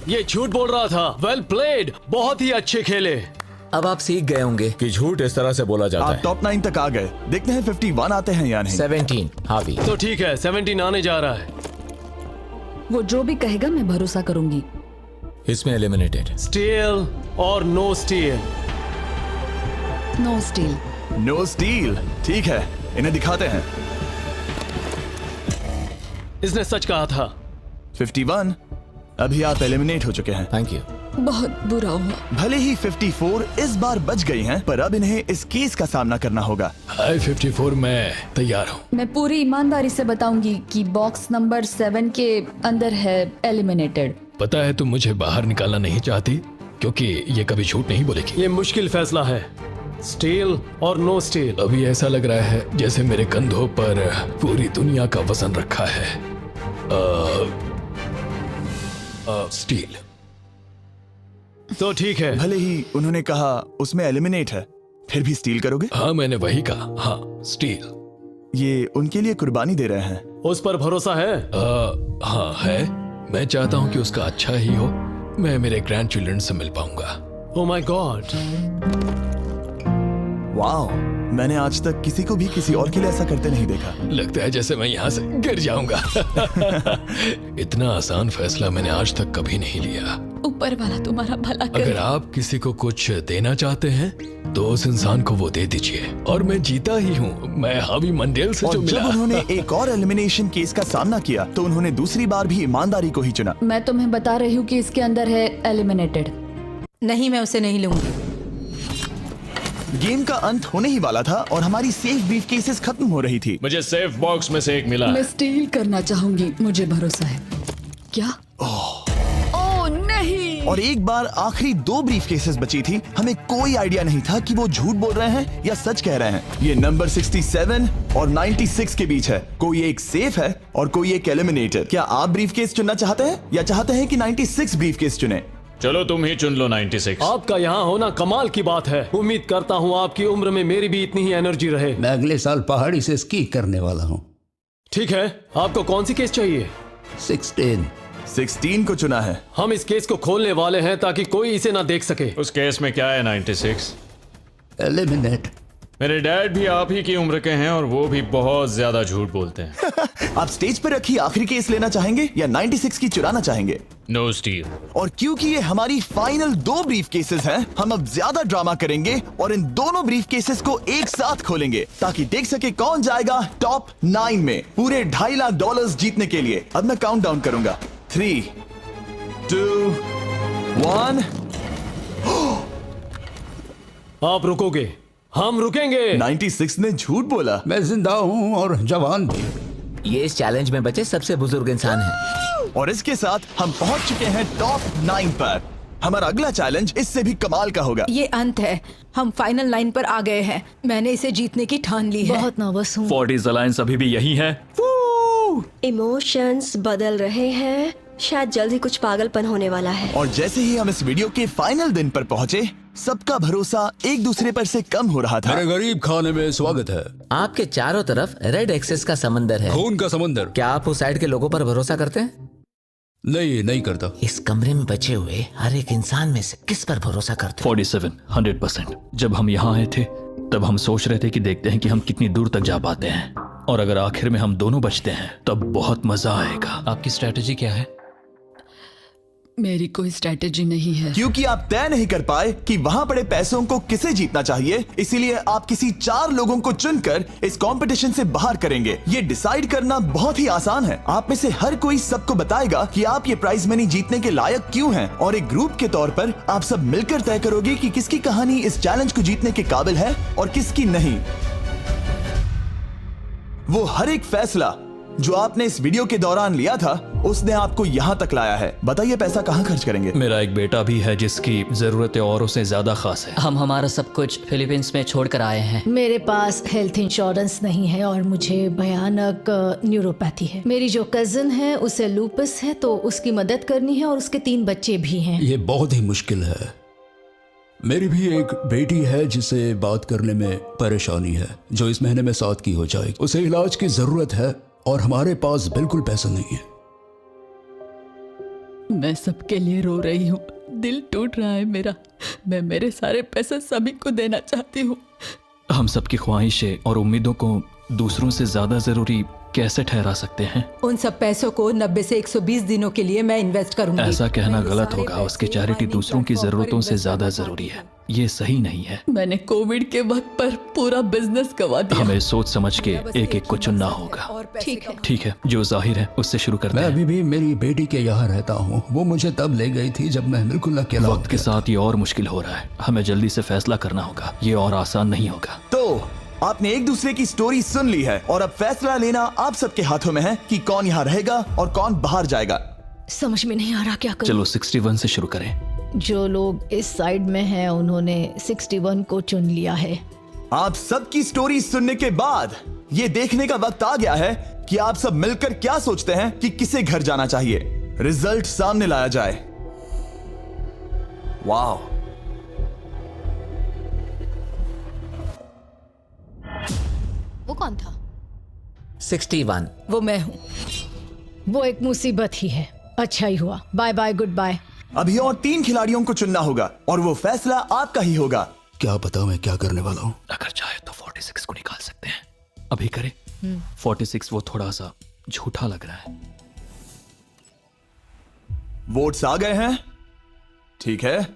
ये झूठ बोल रहा था। वेल प्लेड, बहुत ही अच्छे खेले। अब आप सीख गए होंगे कि झूठ इस तरह से बोला जाता आप है। टॉप 9 तक आ गए। देखते हैं 51 आते हैं या नहीं। 17 हावी। तो ठीक है, 17 आने जा रहा है। वो जो भी कहेगा मैं भरोसा करूंगी। इसमें एलिमिनेटेड। स्टील और no steal. No steal. No steal. ठीक है, इन्हें दिखाते हैं। इसने सच कहा था। 51 अभी आप एलिमिनेट हो चुके हैं। Thank you. बहुत बुरा हुआ। भले ही 54 इस बार बच गई हैं, पर अब इन्हें इस केस का सामना करना होगा। हाय 54, मैं तैयार हूँ। मैं पूरी ईमानदारी से बताऊंगी कि बॉक्स नंबर 7 के अंदर है एलिमिनेटेड। पता है तुम मुझे बाहर निकालना नहीं चाहती, क्योंकि ये कभी झूठ नहीं बोलेगी। ये मुश्किल फैसला है, स्टील और नो स्टील। अभी ऐसा लग रहा है जैसे मेरे कंधों पर पूरी दुनिया का वजन रखा है। स्टील। तो ठीक है। भले ही उन्होंने कहा उसमें एलिमिनेट है, फिर भी स्टील करोगे? हाँ, मैंने वही कहा। हाँ, स्टील। ये उनके लिए कुर्बानी दे रहे हैं। उस पर भरोसा है? हाँ है। मैं चाहता हूँ कि उसका अच्छा ही हो। मैं मेरे ग्रैंड चिल्ड्रन से मिल पाऊंगा। ओह माय गॉड। वाओ, मैंने आज तक किसी को भी किसी और के लिए ऐसा करते नहीं देखा। लगता है जैसे मैं यहाँ से गिर जाऊंगा। इतना आसान फैसला मैंने आज तक कभी नहीं लिया। ऊपर वाला तुम्हारा भला करे। अगर आप किसी को कुछ देना चाहते हैं तो उस इंसान को वो दे दीजिए। और मैं जीता ही हूँ। मैं हावी मंडेल से और जो मिला। जब उन्होंने एक और एलिमिनेशन केस का सामना किया तो उन्होंने दूसरी बार भी ईमानदारी को ही चुना। मैं तुम्हें बता रही हूँ कि इसके अंदर है एलिमिनेटेड। नहीं, मैं उसे नहीं लूंगी। गेम का अंत होने ही वाला था और हमारी सेफ ब्रीफ केसेस खत्म हो रही थी। मुझे सेफ बॉक्स में से एक मिला। मैं स्टील करना चाहूंगी, मुझे भरोसा है। क्या? ओह नहीं। और एक बार आखिरी 2 ब्रीफ केसेस बची थी। हमें कोई आइडिया नहीं था कि वो झूठ बोल रहे हैं या सच कह रहे हैं। ये नंबर 67 और 96 के बीच है। कोई एक सेफ है और कोई एक एलिमिनेटेड। क्या आप ब्रीफ केस चुनना चाहते हैं या चाहते हैं कि 96 ब्रीफ केस चुने? चलो तुम ही चुन लो 96। आपका यहाँ होना कमाल की बात है। उम्मीद करता हूँ आपकी उम्र में मेरी भी इतनी ही एनर्जी रहे। मैं अगले साल पहाड़ी से स्की करने वाला हूँ। ठीक है, आपको कौन सी केस चाहिए? 16 को चुना है। हम इस केस को खोलने वाले हैं ताकि कोई इसे ना देख सके। उस केस में क्या है 96? एलिमिनेट। मेरे डैड भी आप ही की उम्र के हैं और वो भी बहुत ज्यादा झूठ बोलते हैं। आप स्टेज पर रखी आखिरी केस लेना चाहेंगे या 96 की चुराना चाहेंगे? No steal. और क्योंकि ये हमारी फाइनल 2 ब्रीफ केसेस हैं, हम अब ज्यादा ड्रामा करेंगे और इन दोनों ब्रीफ केसेस को एक साथ खोलेंगे ताकि देख सके कौन जाएगा टॉप 9 में पूरे $2.5 लाख जीतने के लिए। अब मैं काउंट डाउन करूंगा। 3, 2, 1। आप रुकोगे, हम रुकेंगे। 96 ने झूठ बोला। मैं जिंदा हूँ और जवान भी। ये इस चैलेंज में बचे सबसे बुजुर्ग इंसान हैं। और इसके साथ हम पहुंच चुके हैं टॉप 9 पर। हमारा अगला चैलेंज इससे भी कमाल का होगा। ये अंत है, हम फाइनल लाइन पर आ गए हैं। मैंने इसे जीतने की ठान ली है। बहुत नर्वस हूँ। 40s अलायंस अभी भी यही है। इमोशंस बदल रहे हैं, शायद जल्द ही कुछ पागलपन होने वाला है। और जैसे ही हम इस वीडियो के फाइनल दिन पर पहुंचे, सबका भरोसा एक दूसरे पर से कम हो रहा था। मेरे गरीब खाने में स्वागत है। आपके चारों तरफ रेड एक्सेस का समंदर है, खून का समंदर। क्या आप उस साइड के लोगों पर भरोसा करते हैं? नहीं करता। इस कमरे में बचे हुए हर एक इंसान में से किस पर भरोसा करते हैं? 47 100%। जब हम यहाँ आए थे तब हम सोच रहे थे कि देखते हैं कि हम कितनी दूर तक जा पाते हैं, और अगर आखिर में हम दोनों बचते हैं तब बहुत मजा आएगा। आपकी स्ट्रेटेजी क्या है? मेरी कोई स्ट्रेटेजी नहीं है। क्योंकि आप तय नहीं कर पाए कि वहां पड़े पैसों को किसे जीतना चाहिए, इसीलिए आप किसी 4 लोगों को चुनकर इस कंपटीशन से बाहर करेंगे। ये डिसाइड करना बहुत ही आसान है। आप में से हर कोई सबको बताएगा कि आप ये प्राइज मनी जीतने के लायक क्यों हैं, और एक ग्रुप के तौर पर आप सब मिलकर तय करोगे कि किसकी कहानी इस चैलेंज को जीतने के काबिल है और किसकी नहीं। वो हर एक फैसला जो आपने इस वीडियो के दौरान लिया था, उसने आपको यहाँ तक लाया है। बताइए पैसा कहाँ खर्च करेंगे? मेरा एक बेटा भी है जिसकी जरूरतें औरों से ज्यादा खास है। हम हमारा सब कुछ फिलीपींस में छोड़कर आए हैं। मेरे पास हेल्थ इंश्योरेंस नहीं है और मुझे भयानक न्यूरोपैथी है। मेरी जो कजिन है उसे लूपस है, तो उसकी मदद करनी है, और उसके 3 बच्चे भी हैं। ये बहुत ही मुश्किल है। मेरी भी एक बेटी है जिसे बात करने में परेशानी है, जो इस महीने में 7 की हो जाएगी। उसे इलाज की जरूरत है और हमारे पास बिल्कुल पैसा नहीं है। मैं सबके लिए रो रही हूँ, दिल टूट रहा है मेरा। मैं मेरे सारे पैसे सभी को देना चाहती हूँ। हम सबकी ख्वाहिशें और उम्मीदों को दूसरों से ज्यादा जरूरी कैसे ठहरा सकते हैं? उन सब पैसों को 90 से 120 दिनों के लिए मैं इन्वेस्ट करूंगी। ऐसा कहना गलत होगा। उसकी चैरिटी दूसरों की जरूरतों से ज्यादा जरूरी है। ये सही नहीं है। मैंने कोविड के वक्त पर पूरा बिजनेस गवा दिया। हमें सोच समझ के एक एक को चुनना होगा। ठीक है, जो जाहिर है उससे शुरू करते मैं हैं। अभी भी मेरी बेटी के यहाँ रहता हूँ। वो मुझे तब ले गई थी जब मैं बिल्कुल अकेला वक्त के साथ ये और मुश्किल हो रहा है। हमें जल्दी से फैसला करना होगा। ये और आसान नहीं होगा। तो आपने एक दूसरे की स्टोरी सुन ली है और अब फैसला लेना आप सबके हाथों में है कि कौन यहाँ रहेगा और कौन बाहर जाएगा। समझ में नहीं आ रहा क्या करूं। चलो 61 से शुरू करें। जो लोग इस साइड में हैं उन्होंने 61 को चुन लिया है। आप सबकी स्टोरी सुनने के बाद ये देखने का वक्त आ गया है कि आप सब मिलकर क्या सोचते हैं कि किसे घर जाना चाहिए। रिजल्ट सामने लाया जाए। वाह, वो कौन था? 61। वो मैं हूँ। वो एक मुसीबत ही है। अच्छा ही हुआ। Bye bye, goodbye. अभी और 3 खिलाड़ियों को चुनना होगा और वो फैसला आपका ही होगा। क्या पता मैं क्या करने वाला हूँ। अगर चाहे तो 46 को निकाल सकते हैं। अभी करें। 46 वो थोड़ा सा झूठा लग रहा है। वोट्स आ गए हैं। ठीक है,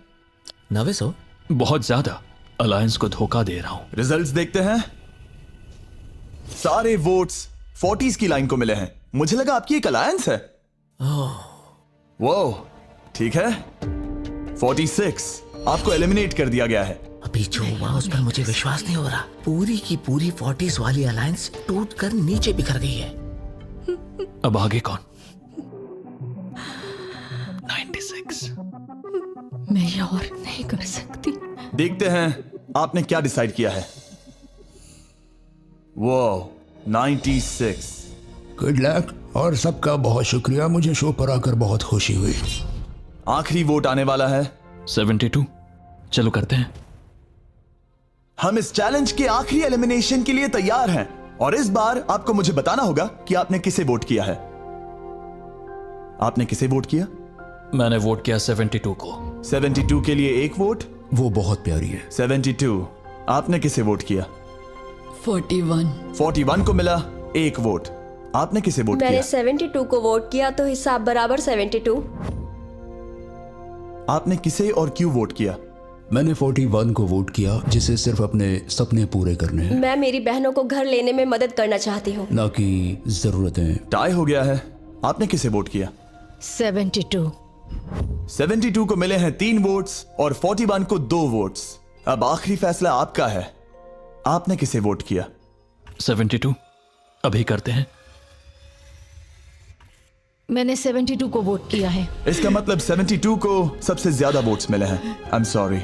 900 बहुत ज्यादा। अलायंस को धोखा दे रहा हूं। रिजल्ट्स देखते हैं। सारे वोट्स 40s की लाइन को मिले हैं। मुझे लगा आपकी एक अलायंस है। वो ठीक है, 46 आपको एलिमिनेट कर दिया गया है। अभी जो हुआ उस पर मुझे विश्वास नहीं हो रहा। पूरी की पूरी 40s वाली अलायंस टूटकर नीचे बिखर गई है। अब आगे कौन? 96। मैं ये और नहीं कर सकती। देखते हैं आपने क्या डिसाइड किया है। वो 96। गुड लक और सबका बहुत शुक्रिया। मुझे शो पर आकर बहुत खुशी हुई। आखिरी वोट आने वाला है। 72। चलो करते हैं। हम इस चैलेंज के आखिरी एलिमिनेशन के लिए तैयार हैं और इस बार आपको मुझे बताना होगा कि आपने किसे वोट किया है। आपने किसे वोट किया? मैंने वोट किया 72 को। 72 के लिए 1 वोट। वो बहुत प्यारी है। 72। आपने किसे वोट किया? 41। 41 को मिला 1 वोट। आपने किसे वोट किया? मैंने 72 को वोट किया, तो हिसाब बराबर 72। आपने किसे और क्यों वोट किया? मैंने 41 को वोट किया, जिसे सिर्फ अपने सपने पूरे करने हैं, मैं मेरी बहनों को घर लेने में मदद करना चाहती हूँ, ना कि जरूरतें। टाई हो गया है। आपने किसे वोट किया? 72। 72 को मिले हैं 3 वोट्स और 41 को 2 वोट्स। अब आखिरी फैसला आपका है। आपने किसे वोट किया? 72। अभी करते हैं। मैंने 72 को वोट किया है। इसका मतलब 72 को सबसे ज्यादा वोट्स मिले हैं। आई एम सॉरी,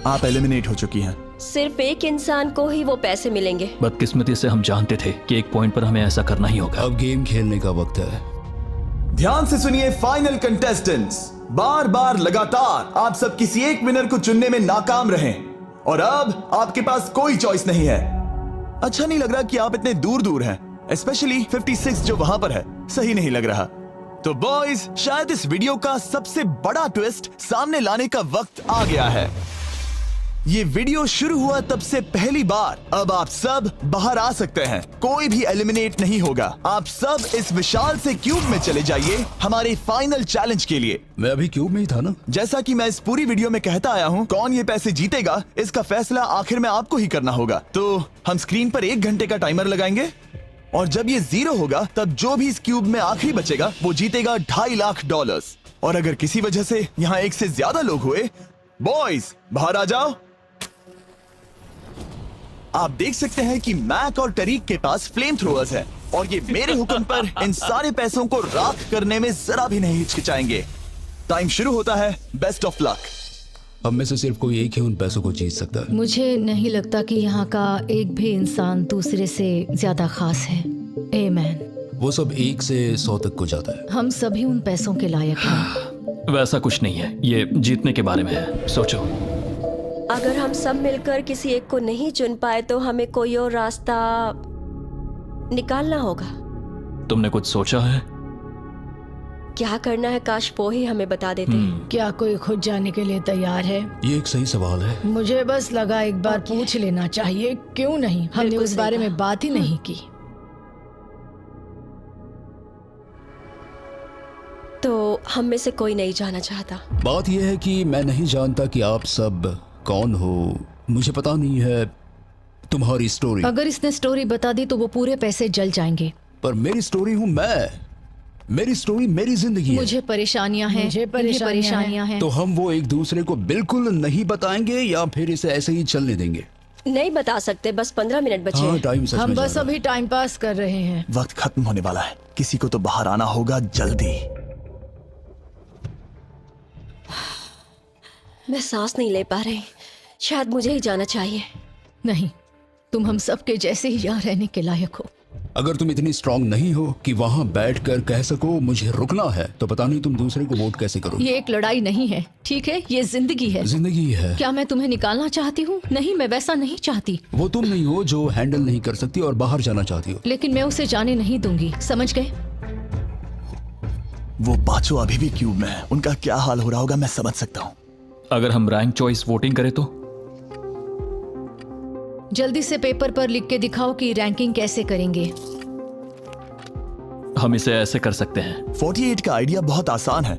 आप एलिमिनेट हो चुकी हैं। सिर्फ एक इंसान को ही वो पैसे मिलेंगे। बदकिस्मती से हम जानते थे कि एक पॉइंट पर हमें ऐसा करना ही होगा। अब गेम खेलने का वक्त है। ध्यान से सुनिए फाइनल कंटेस्टेंट्स, बार बार लगातार आप सब किसी एक विनर को चुनने में नाकाम रहे और अब आपके पास कोई चॉइस नहीं है। अच्छा नहीं लग रहा कि आप इतने दूर दूर हैं, स्पेशली 56 जो वहां पर है, सही नहीं लग रहा। तो बॉयज, शायद इस वीडियो का सबसे बड़ा ट्विस्ट सामने लाने का वक्त आ गया है। ये वीडियो शुरू हुआ तब से पहली बार अब आप सब बाहर आ सकते हैं, कोई भी एलिमिनेट नहीं होगा। आप सब इस विशाल से क्यूब में चले जाइए हमारे फाइनल चैलेंज के लिए। मैं अभी क्यूब में ही था ना। जैसा कि मैं इस पूरी वीडियो में कहता आया हूँ, कौन ये पैसे जीतेगा इसका फैसला आखिर में आपको ही करना होगा। तो हम स्क्रीन पर 1 घंटे का टाइमर लगाएंगे और जब ये 0 होगा तब जो भी इस क्यूब में आखिरी बचेगा वो जीतेगा $2.5 लाख। और अगर किसी वजह से यहाँ एक से ज्यादा लोग हुए, बॉयज बाहर आ जाओ। आप देख सकते हैं कि मैक और टरीक के पास फ्लेम थ्रोअर्स है और ये मेरे हुक्म पर इन सारे पैसों को राख करने में जरा भी नहीं हिचकिचाएंगे। टाइम शुरू होता है, बेस्ट ऑफ लक। अब में से सिर्फ कोई एक ही उन पैसों को जीत सकता है। मुझे नहीं लगता कि यहाँ का एक भी इंसान दूसरे से ज्यादा खास है। आमीन। वो सब 1 से 100 तक को जाता है। हम सभी उन पैसों के लायक हैं। वैसा कुछ नहीं है, ये जीतने के बारे में है। सोचो, अगर हम सब मिलकर किसी एक को नहीं चुन पाए तो हमें कोई और रास्ता निकालना होगा। तुमने कुछ सोचा है? क्या करना है, काश वो ही हमें बता देते। क्या कोई खुद जाने के लिए तैयार है? ये एक सही सवाल है। मुझे बस लगा एक बार पूछ लेना चाहिए, क्यों नहीं? हमने उस बारे में बात ही नहीं की। तो हम में से कोई नहीं जाना चाहता। बात यह है कि मैं नहीं जानता कि आप सब कौन हो, मुझे पता नहीं है तुम्हारी स्टोरी। अगर इसने स्टोरी बता दी तो वो पूरे पैसे जल जाएंगे। पर मेरी स्टोरी हूँ मैं, मेरी स्टोरी मेरी जिंदगी है। मुझे परेशानियां हैं, मुझे परेशानियां हैं। तो हम वो एक दूसरे को बिल्कुल नहीं बताएंगे या फिर इसे ऐसे ही चलने देंगे? नहीं बता सकते, बस 15 मिनट बचे हैं। टाइम सच हम में बस ज्यादा अभी टाइम पास कर रहे हैं। वक्त खत्म होने वाला है, किसी को तो बाहर आना होगा जल्दी। मैं सांस नहीं ले पा रही, शायद मुझे ही जाना चाहिए। नहीं, तुम हम सब के जैसे ही यहाँ रहने के लायक हो। अगर तुम इतनी स्ट्रांग नहीं हो कि वहाँ बैठकर कह सको मुझे रुकना है, तो पता नहीं तुम दूसरे को वोट कैसे करोगे। ये एक लड़ाई नहीं है, ठीक है? ये जिंदगी है। जिंदगी है। क्या मैं तुम्हें निकालना चाहती हूँ? नहीं, मैं वैसा नहीं चाहती। वो तुम नहीं हो जो हैंडल नहीं कर सकती और बाहर जाना चाहती हो। लेकिन मैं उसे जाने नहीं दूंगी, समझ गए? वो पांचों अभी भी क्यूब में है, उनका क्या हाल हो रहा होगा मैं समझ सकता हूँ। अगर हम रैंक चॉइस वोटिंग करें तो? जल्दी से पेपर पर लिख के दिखाओ कि रैंकिंग कैसे करेंगे। हम इसे ऐसे कर सकते हैं। 48 का आइडिया बहुत आसान है।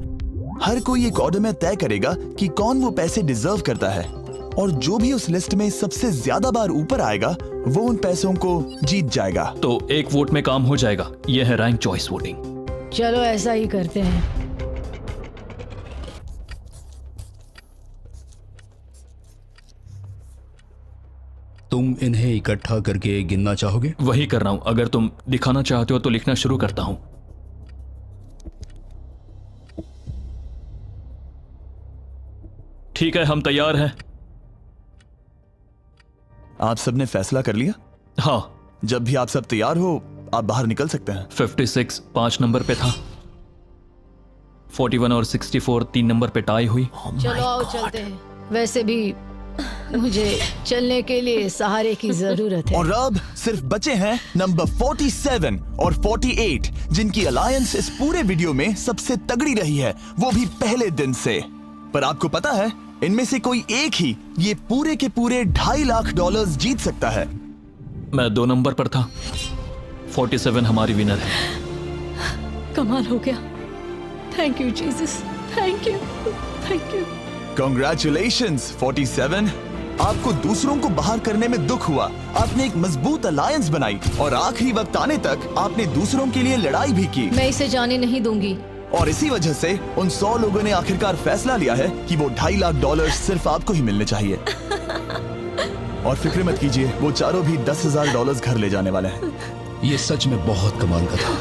हर कोई एक ऑर्डर में तय करेगा कि कौन वो पैसे डिजर्व करता है और जो भी उस लिस्ट में सबसे ज्यादा बार ऊपर आएगा वो उन पैसों को जीत जाएगा। तो एक वोट में काम हो जाएगा। यह है रैंक चॉइस वोटिंग। चलो ऐसा ही करते हैं। तुम इन्हें इकट्ठा करके गिनना चाहोगे? वही कर रहा हूं। अगर तुम दिखाना चाहते हो तो लिखना शुरू करता हूं। ठीक है, हम तैयार हैं। आप सबने फैसला कर लिया? हाँ। जब भी आप सब तैयार हो आप बाहर निकल सकते हैं। 56 5 नंबर पे था। 41 और 64 3 नंबर पे टाई हुई। चलो आओ चलते हैं। वैसे भी मुझे चलने के लिए सहारे की जरूरत है। और अब सिर्फ बचे हैं नंबर 47 और 48 जिनकी अलायंस इस पूरे वीडियो में सबसे तगड़ी रही है, वो भी पहले दिन से। पर आपको पता है इनमें से कोई एक ही ये पूरे के पूरे $2.5 लाख जीत सकता है। मैं 2 नंबर पर था। 47 हमारी विनर है। कमाल हो गया। Thank you Jesus, thank you, thank you. Congratulations 47। आपको दूसरों को बाहर करने में दुख हुआ, आपने एक मजबूत अलायंस बनाई और आखिरी वक्त आने तक आपने दूसरों के लिए लड़ाई भी की। मैं इसे जाने नहीं दूंगी। और इसी वजह से उन 100 लोगों ने आखिरकार फैसला लिया है कि वो $2.5 लाख सिर्फ आपको ही मिलने चाहिए। और फिक्र मत कीजिए, वो चारों भी $10,000 घर ले जाने वाले हैं। ये सच में बहुत कमाल का था।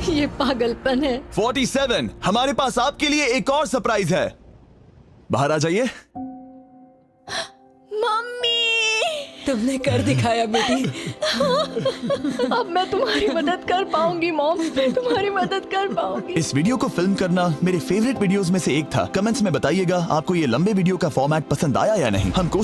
ये पागलपन है। 47, हमारे पास आपके लिए एक और सरप्राइज है। बाहर आ जाइए। मम्मी, तुमने कर दिखाया बेटी। अब मैं तुम्हारी मदद कर पाऊंगी मॉम, मैं तुम्हारी मदद कर पाऊंगी। इस वीडियो को फिल्म करना मेरे फेवरेट वीडियोस में से एक था। कमेंट्स में बताइएगा आपको ये लंबे वीडियो का फॉर्मेट पसंद आया या नहीं। हम कोशिश